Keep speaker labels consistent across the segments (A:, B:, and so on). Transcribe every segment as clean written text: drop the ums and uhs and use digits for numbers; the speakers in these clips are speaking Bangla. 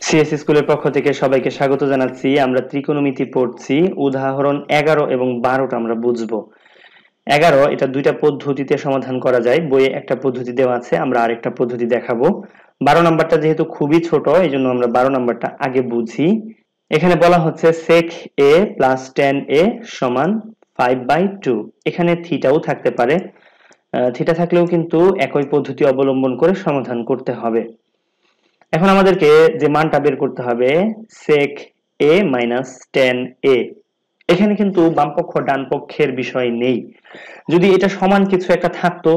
A: সিএস স্কুলের পক্ষ থেকে সবাইকে স্বাগত জানাচ্ছি। আমরা ত্রিকোণমিতি পড়ছি, উদাহরণ 11 এবং 12টা আমরা বুঝবো। 11 এটা দুইটা পদ্ধতিতে সমাধান করা যায়, বইয়ে একটা পদ্ধতি দেওয়া আছে, আমরা আরেকটা পদ্ধতি দেখাবো। 12 নাম্বারটা যেহেতু খুবই ছোট, এই জন্য আমরা 12 নাম্বারটা আগে বুঝি। এখানে বলা হচ্ছে sec a plus tan a সমান 5/2। এখানে থিটাও থাকতে পারে, থিটা থাকলেও কিন্তু একই পদ্ধতি অবলম্বন করে সমাধান করতে হবে। এখন আমাদেরকে যে মানটা বের করতে হবে sec a minus tan a। এখানে কিন্তু বাম পক্ষ ডান পক্ষের বিষয় নেই। যদি এটা সমান কিছু একটা থাকতো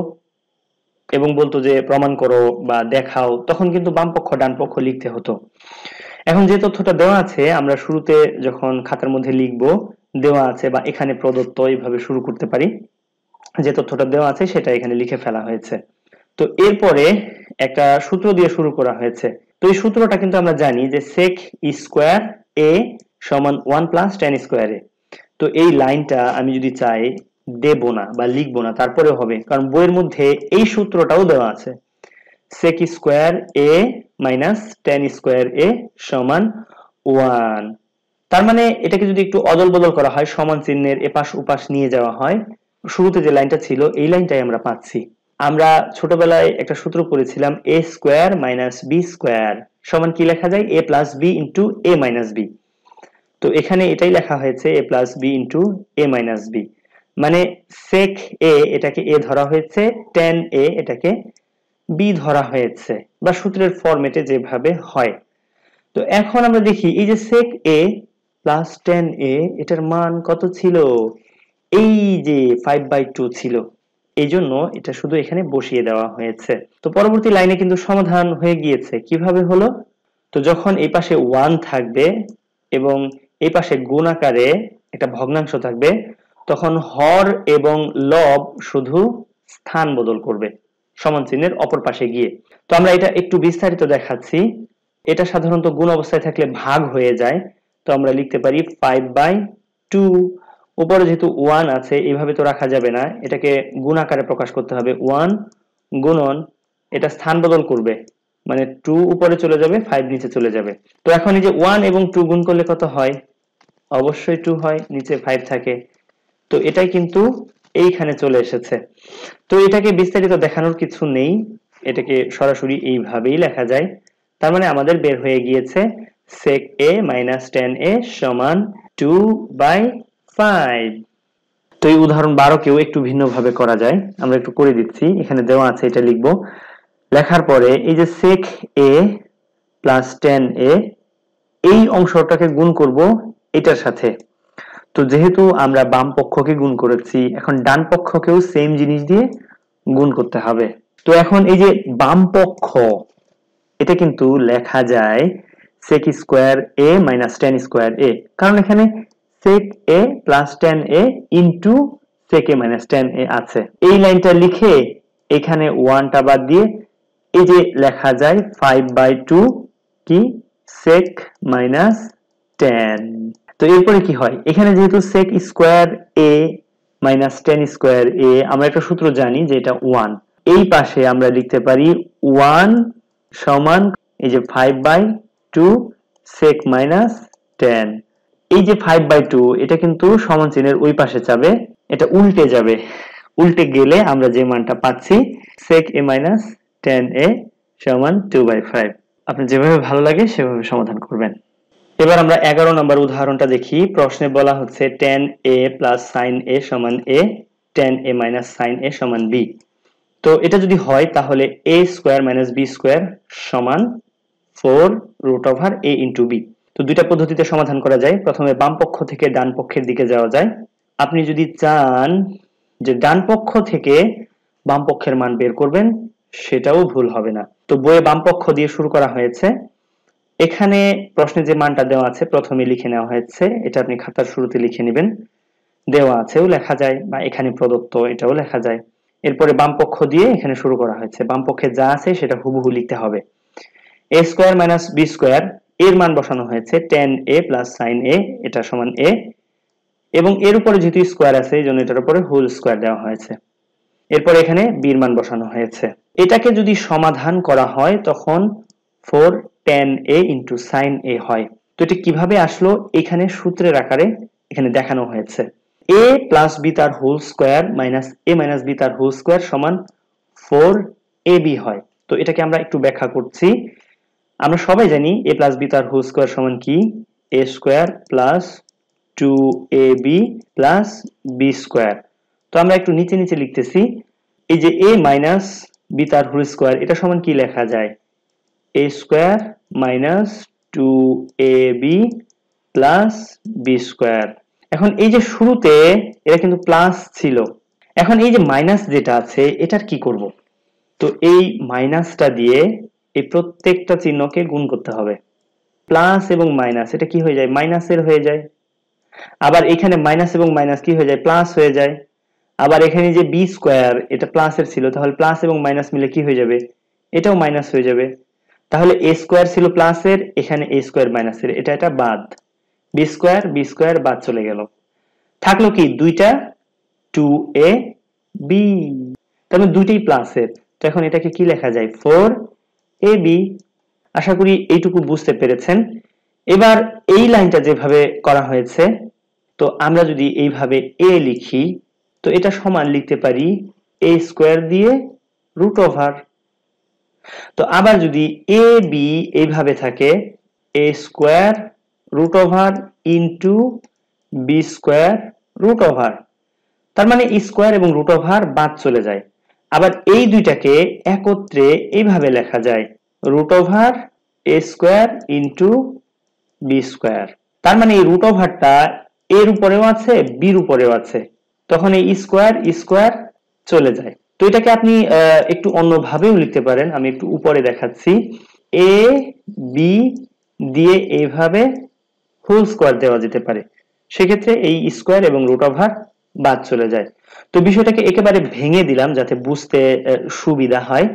A: এবং বলতো যে প্রমাণ করো বা দেখাও, তখন কিন্তু বাম পক্ষ ডান পক্ষ লিখতে হতো। এখন যে তথ্যটা দেওয়া আছে, আমরা শুরুতে যখন খাতার মধ্যে লিখব দেওয়া আছে বা এখানে প্রদত্ত, এইভাবে শুরু করতে পারি। যে তথ্যটা দেওয়া আছে সেটা এখানে লিখে ফেলা হয়েছে। তো এরপরে একটা সূত্র দিয়ে শুরু করা হয়েছে। তো এই সূত্রটা কিন্তু আমরা জানি যে sec স্কয়ার a সমান 1 প্লাস tan স্কয়ার a। তো এই লাইনটা আমি যদি চাই দেব না বা লিখবো না, তারপরেও হবে, কারণ বইয়ের মধ্যে এই সূত্রটাও দেওয়া আছে। sec square a minus tan square a সমান 1। তার মানে এটাকে যদি একটু অদল বদল করা হয়, সমান চিহ্নের এপাশ ওপাশ নিয়ে যাওয়া হয়, শুরুতে যে লাইনটা ছিল এই লাইনটাই আমরা পাচ্ছি। আমরা ছোটবেলায় একটা সূত্র পড়েছিলাম a square minus b square সমান কি লেখা যায়, a plus b into a minus b। তো এখানে এটাই লেখা হয়েছে a plus b into a minus b। মানে sec a এটাকে a ধরা হয়েছে, tan a এটাকে b ধরা হয়েছে, বা সূত্রের ফরম্যাটে যেভাবে হয়। তো এখন আমরা দেখি এই যে sec a plus tan a এটার মান কত ছিল, এই যে 5/2 ছিল, এই জন্য এটা শুধু এখানে বসিয়ে দেওয়া হয়েছে। তো পরবর্তী লাইনে কিন্তু সমাধান হয়ে গিয়েছে। কিভাবে হলো, তো যখন এই পাশে 1 থাকবে এবং এই পাশে গুণ আকারে একটা ভগ্নাংশ থাকবে, তখন হর এবং লব শুধু স্থান বদল করবে সমান চিহ্নের অপর পাশে গিয়ে। তো আমরা এটা একটু বিস্তারিত দেখাচ্ছি। এটা সাধারণত গুণ অবস্থায় থাকলে ভাগ হয়ে যায়, তো আমরা লিখতে পারি 5/2। উপরে যেহেতু 1 আছে, এইভাবে তো রাখা যাবে না, এটাকে গুণ আকারে প্রকাশ করতে হবে। 1 গুণন, এটা স্থান বদল করবে, মানে 2 উপরে চলে যাবে, 5 নিচে চলে যাবে। তো এখন এই যে 1 এবং 2 গুণ করলে কত হয়, অবশ্যই 2 হয়, নিচে 5 থাকে। তো এটাই কিন্তু এইখানে চলে এসেছে। তো এটাকে বিস্তারিত দেখানোর কিছু নেই, এটাকে সরাসরি এইভাবেই লেখা যায়। তার মানে আমাদের বের হয়ে গিয়েছে sec a minus tan a সমান 2/5। তো এই উদাহরণ 12 কেও একটু ভিন্নভাবে করা যায়, আমরা একটু করে দিচ্ছি। এখানে দেওয়া আছে, এটা লিখব। লেখার পরে এই যে sec a plus tan a, এই অংশটাকে গুণ করব এটার সাথে। তো যেহেতু আমরা বাম পক্ষকে গুণ করেছি, এখন ডান পক্ষকেও সেম জিনিস দিয়ে গুণ করতে হবে। তো এখন এই যে বাম পক্ষ, এটা কিন্তু লেখা যায় sec square a minus tan square a, কারণ এখানে sec a plus tan a into sec a minus tan a আছে। এই লাইনটা লিখে এখানে 1টা বাদ দিয়ে এই যে লেখা যায় 5/2 কি sec মাইনাস tan। তো এরপরে কি হয়, এখানে যেহেতু sec square a minus tan square a, আমরা একটা সূত্র জানি যে এটা 1। এই পাশে আমরা লিখতে পারি 1 সমান এই যে 5/2 sec মাইনাস tan। এই যে 5/2 এটা কিন্তু সমান চিহ্নের ওই পাশে যাবে, এটা উল্টে যাবে। উল্টে গেলে আমরা যে মানটা পাচ্ছি sec a minus tan a সমান 2/5। আপনি যেভাবে ভালো লাগে সেভাবে সমাধান করবেন। এবার আমরা 11 নম্বর উদাহরণটা দেখি। প্রশ্নে বলা হচ্ছে tan a plus sin a সমান a, tan a minus sin a সমান b। তো এটা যদি হয় তাহলে a square minus b square সমান 4√a ইন্টু b। তো দুইটা পদ্ধতিতে সমাধান করা যায়। প্রথমে বাম পক্ষ থেকে ডান পক্ষের দিকে যাওয়া যায়। আপনি যদি চান যে ডান পক্ষ থেকে বাম পক্ষের মান বের করবেন, সেটাও ভুল হবে না। তো বইয়ে বাম পক্ষ দিয়ে শুরু করা হয়েছে। এখানে প্রশ্নে যে মানটা দেওয়া আছে প্রথমে লিখে নেওয়া হয়েছে, এটা আপনি খাতার শুরুতে লিখে নেবেন। দেওয়া আছেও লেখা যায়, বা এখানে প্রদত্ত এটাও লেখা যায়। এরপরে বাম পক্ষ দিয়ে এখানে শুরু করা হয়েছে, বাম পক্ষে যা আছে সেটা হুবহু লিখতে হবে। a square minus b square এর মান বসানো হয়েছে tan a plus sin a, এটা সমান a, এবং এর উপরে যেহেতু স্কয়ার আছে এই জন্য এটার উপরে হোল স্কয়ার দেওয়া হয়েছে। এরপর এখানে b এর মান বসানো হয়েছে। এটাকে যদি সমাধান করা হয় তখন 4 tan a into sin a হয়। তো এটা কিভাবে আসলো এখানে সূত্রের আকারে এখানে দেখানো হয়েছে। a প্লাস b তার whole square minus a minus b তার হোল স্কয়ার সমান 4ab হয়। তো এটাকে আমরা একটু ব্যাখ্যা করছি। আমরা সবাই জানি a প্লাস b তার হোল স্কয়ার সমান কি, a square plus 2ab plus b square. তো আমরা একটু নিচে নিচে লিখতেছি, এই যে a মাইনাস b তার হোল স্কয়ার এটা সমান কি লেখা যায়, a square minus 2ab plus b square. এখন এই যে শুরুতে এটা কিন্তু প্লাস ছিল, এখন এই যে মাইনাস যেটা আছে এটার কি করব, তো এই মাইনাসটা দিয়ে এই প্রত্যেকটা চিহ্নকে গুণ করতে হবে। প্লাস এবং মাইনাস এটা কি হয়ে যায়, মাইনাসের হয়ে যায়। আবার এখানে মাইনাস এবং মাইনাস কি হয়ে যায়, প্লাস হয়ে যায়। আবার এখানে যে বি স্কয়ার এটা প্লাসের ছিল, তাহলে প্লাস এবং মাইনাস মিলে কি হয়ে যাবে, এটাও মাইনাস হয়ে যাবে। তাহলে এ স্কয়ার ছিল প্লাসের, এখানে এ স্কয়ার মাইনাসের, এটা বাদ, বি স্কয়ার বাদ চলে গেল, থাকলো কি দুইটা 2ab, তার মানে দুইটাই প্লাসের। তো এখন এটাকে কি লেখা যায়, 4ab। আশা করি এইটুকু বুঝতে পেরেছেন। এবার এই লাইনটা যেভাবে করা হয়েছে, তো আমরা যদি এইভাবে a লিখি তো এটা সমান লিখতে পারি a স্কয়ার দিয়ে রুট ওভার। তো আবার যদি a b এইভাবে থাকে a square root over into b square root over, তার মানে স্কয়ার এবং রুট ওভার বাদ চলে যায়। আবার এই দুইটাকে একত্রে এইভাবে লেখা যায় root over a square into b square. তার মানে এই রুট ওভারটা এর উপরেও আছে বির উপরেও আছে, তখন এই স্কয়ার চলে যায়। তো এটাকে আপনি একটু অন্যভাবেও লিখতে পারেন, আমি একটু উপরে দেখাচ্ছি। a b দিয়ে এইভাবে হোল স্কয়ার দেওয়া যেতে পারে, সেক্ষেত্রে এই স্কয়ার এবং রুট ওভার বাদ চলে যায়। তো বিষয়টাকে একেবারে ভেঙে দিলাম যাতে বুঝতে সুবিধা হয়।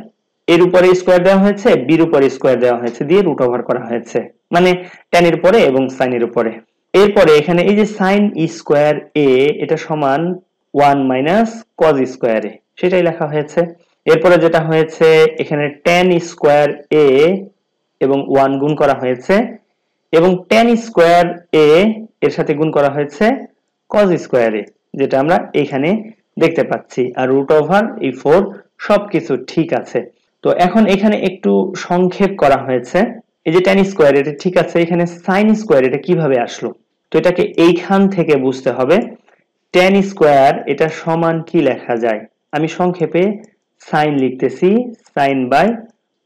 A: এর উপরে স্কয়ার দেওয়া হয়েছে, বির উপরে স্কয়ার দেওয়া হয়েছে, দিয়ে রুট ওভার করা হয়েছে, মানে tan এর উপরে এবং sin এর উপরে। এরপরে এখানে এই যে sin স্কয়ার a এটা সমান 1 মাইনাস cos স্কয়ার a, সেটাই লেখা হয়েছে। এরপরে যেটা হয়েছে এখানে tan স্কয়ার a এবং 1 গুণ করা হয়েছে, এবং tan স্কয়ার a এর সাথে গুণ করা হয়েছে cos স্কয়ার a, যেটা আমরা এখানে দেখতে পাচ্ছি। আর রুট ওভার এই 4 সবকিছু ঠিক আছে। তো এখন এখানে একটু সংক্ষেপ করা হয়েছে। এই যে tan স্কয়ার এটা ঠিক আছে, এখানে sin স্কয়ার এটা কিভাবে আসলো, তো এটাকে এইখান থেকে বুঝতে হবে। tan স্কয়ার এটা সমান কি লেখা যায়, আমি সংক্ষেপে sin লিখতেছি, sin বাই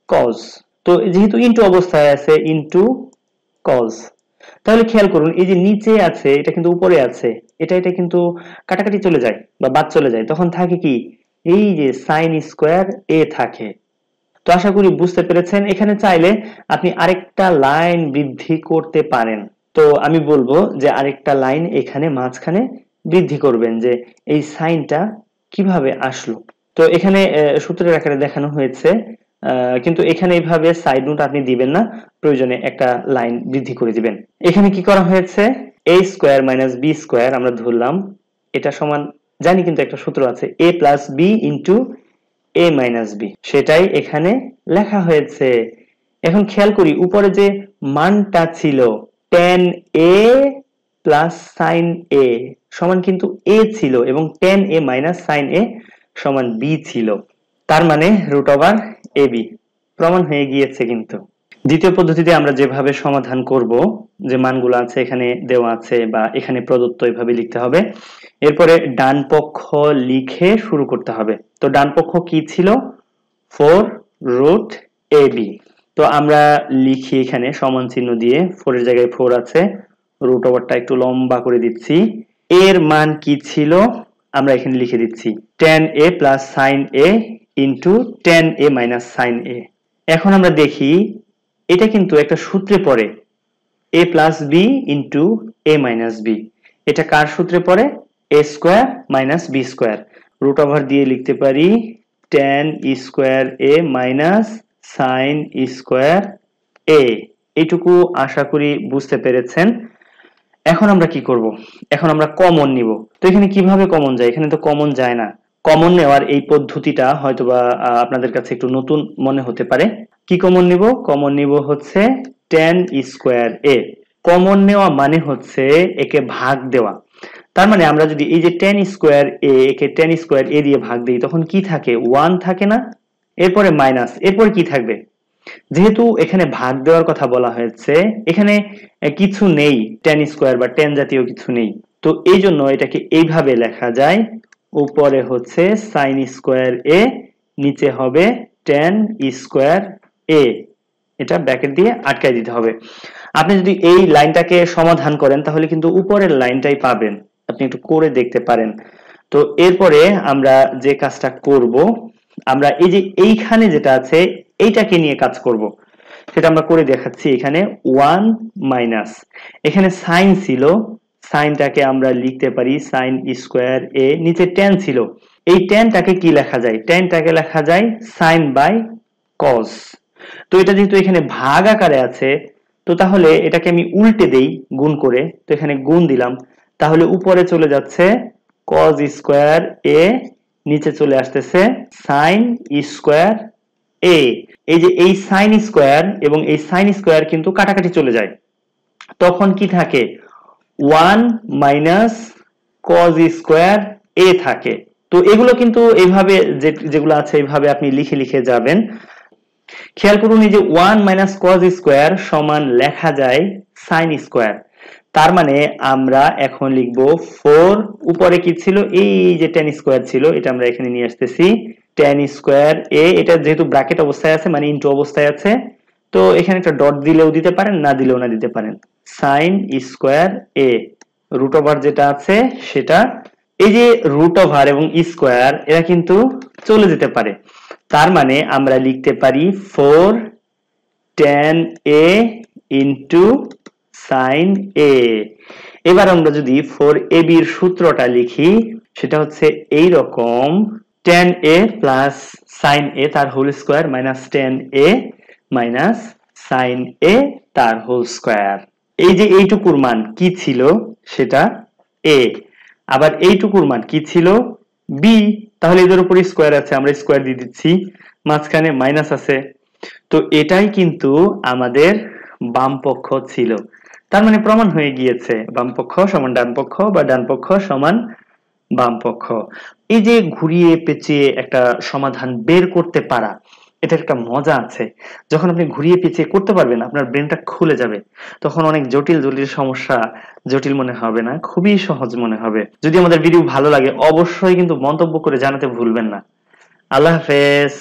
A: cos। তো যেহেতু ইনটু অবস্থায় আছে ইনটু cos, তাহলে খেয়াল করুন এই যে নিচে আছে এটা কিন্তু উপরে আছে, এটা কিন্তু কাটাকাটি চলে যায় বা বাদ চলে যায়, তখন থাকে কি এই যে sin স্কয়ার a থাকে। তো আশা করি বুঝতে পেরেছেন। এখানে চাইলে আপনি আরেকটা লাইন বৃদ্ধি করতে পারেন। তো আমি বলবো যে আরেকটা লাইন এখানে মাঝখানে বৃদ্ধি করবেন, যে এই সাইনটা কিভাবে আসলো। তো এখানে সূত্রের আকারে দেখানো হয়েছে, কিন্তু এখানে এইভাবে সাইড নোট আপনি দিবেন না, প্রয়োজনে একটা লাইন বৃদ্ধি করে দিবেন। এখানে কি করা হয়েছে, a square minus b square আমরা ধরলাম, এটা সমান জানি কিন্তু একটা সূত্র আছে a plus b into a minus b, সেটাই এখানে লেখা হয়েছে। এখন খেয়াল করি উপরে যে মানটা ছিল tan a plus sin a সমান কিন্তু a ছিল, এবং tan a minus sin a সমান b ছিল, তার মানে রুট ওভার ab প্রমাণ হয়ে গিয়েছে। কিন্তু দ্বিতীয় পদ্ধতিতে আমরা যেভাবে সমাধান করব, যে মানগুলো আছে এখানে দেওয়া আছে বা এখানে প্রদত্ত, এভাবে লিখতে হবে। এরপরে ডান পক্ষ লিখে শুরু করতে হবে। তো ডান পক্ষ কি ছিল, 4 রুট ab। তো আমরা লিখি এখানে সমান চিহ্ন দিয়ে, 4 এর জায়গায় 4 আছে, রুট ওভারটা একটু লম্বা করে দিচ্ছি। এর মান কি ছিল আমরা এখানে লিখে দিচ্ছি tan a plus sin a into tan a minus sin a। এখন আমরা দেখি এটা কিন্তু একটা সূত্রে পড়ে, a plus b into a minus b, এটা কার সূত্রে পড়ে, a square minus b square. Root over দিয়ে লিখতে পারি tan square a minus sin square a। এইটুকু আশা করি বুঝতে পেরেছেন। এখন আমরা কি করব, এখন আমরা কমন নিব। তো এখানে কিভাবে কমন যায়, এখানে তো কমন যায় না। কমন নেওয়ার এই পদ্ধতিটা হয়তোবা আপনাদের কাছে একটু নতুন মনে হতে পারে, কি কমন নিব? কমন নিব হচ্ছে tan স্কয়ার a। কমন নেওয়া মানে হচ্ছে একে ভাগ দেওয়া। তার মানে আমরা যদি এই যে tan স্কয়ার a একে tan স্কয়ার a দিয়ে ভাগ দিই তখন কি থাকে? 1 থাকে না? এরপরে মাইনাস, এরপর কি থাকবে? যেহেতু এখানে ভাগ দেওয়ার কথা বলা হয়েছে, এখানে কিছু নেই, tan স্কয়ার বা tan জাতীয় কিছু নেই। তো এই জন্য এটাকে এইভাবে লেখা যায়, উপরে হচ্ছে sin স্কয়ার a, নিচে হবে tan স্কয়ার a। এটা ব্র্যাকেট দিয়ে আটকায় দিতে হবে। আপনি যদি এই লাইনটাকে সমাধান করেন তাহলে কিন্তু উপরের লাইনটাই পাবেন। আপনি একটু করে দেখতে পারেন। তো এরপরে আমরা যে কাজটা করব, আমরা এই যে এইখানে যেটা আছে এইটাকে নিয়ে কাজ করব। সেটা আমরা করে দেখাচ্ছি। এখানে 1 মাইনাস, এখানে সাইন ছিল, সাইনটাকে আমরা লিখতে পারি sin স্কয়ার a, নিচে tan ছিল, এই tanটাকে কি লেখা যায়? tanটাকে লেখা যায় sin বাই cos। তো এটা যেহেতু এখানে ভাগ আকারে আছে, তো তাহলে এটাকে আমি উল্টে দেই গুণ করে। তো এখানে গুণ দিলাম, তাহলে উপরে চলে যাচ্ছে cos স্কয়ার a, নিচে চলে আসতেছে sin স্কয়ার a। এই যে এই sin স্কয়ার এবং এই sin স্কয়ার কিন্তু কাটাকাটি চলে যায়, তখন কি থাকে? 1 মাইনাস cos স্কয়ার a থাকে। তো এগুলো কিন্তু এইভাবে যেগুলো আছে এইভাবে আপনি লিখে লিখে যাবেন। খেয়াল করুন, এই যে 1 মাইনাস cos স্কয়ার সমান লেখা যায় sin স্কয়ার। তার মানে আমরা এখন লিখব 4, উপরে কি ছিল? এই যে tan স্কয়ার ছিল, এটা আমরা এখানে নিয়ে আসতেছি tan স্কয়ার a। এটা যেহেতু ব্র্যাকেট অবস্থায় আছে মানে ইনটু অবস্থায় আছে, তো এখানে একটা ডট দিলেও দিতে পারেন, না দিলেও না দিতে পারেন। sin square a, root over যেটা আছে সেটা, এই যে রুট ওভার এবং স্কয়ার এরা কিন্তু চলে যেতে পারে। তার মানে আমরা লিখতে পারি 4 tan a into sin a। এবার আমরা যদি 4ab এর সূত্রটা লিখি, সেটা হচ্ছে এই রকম, tan a plus sin a তার whole square minus tan a minus sin a তার হোল স্কয়ার। এই যে এইটুকুর মান কি ছিল? সেটা a। আবার এইটুকুর মান কি ছিল? b। তাহলে এদের উপর স্কয়ার আছে, আমরা স্কয়ার দিয়ে দিচ্ছি, মাঝখানে মাইনাস আছে। তো এটাই কিন্তু আমাদের বাম পক্ষ ছিল। তার মানে প্রমাণ হয়ে গিয়েছে বাম পক্ষ সমান ডান পক্ষ বা ডান পক্ষ সমান বাম পক্ষ। এই যে ঘুরিয়ে পেঁচিয়ে একটা সমাধান বের করতে পারা, এটা একটা মজা আছে। যখন আপনি ঘুরিয়ে পেঁচিয়ে করতে পারবেন আপনার ব্রেনটা খুলে যাবে, তখন অনেক জটিল জটিল সমস্যা জটিল মনে হবে না, খুবই সহজ মনে হবে। যদি আমাদের ভিডিও ভালো লাগে অবশ্যই কিন্তু মন্তব্য করে জানাতে ভুলবেন না। আল্লাহ হাফেজ।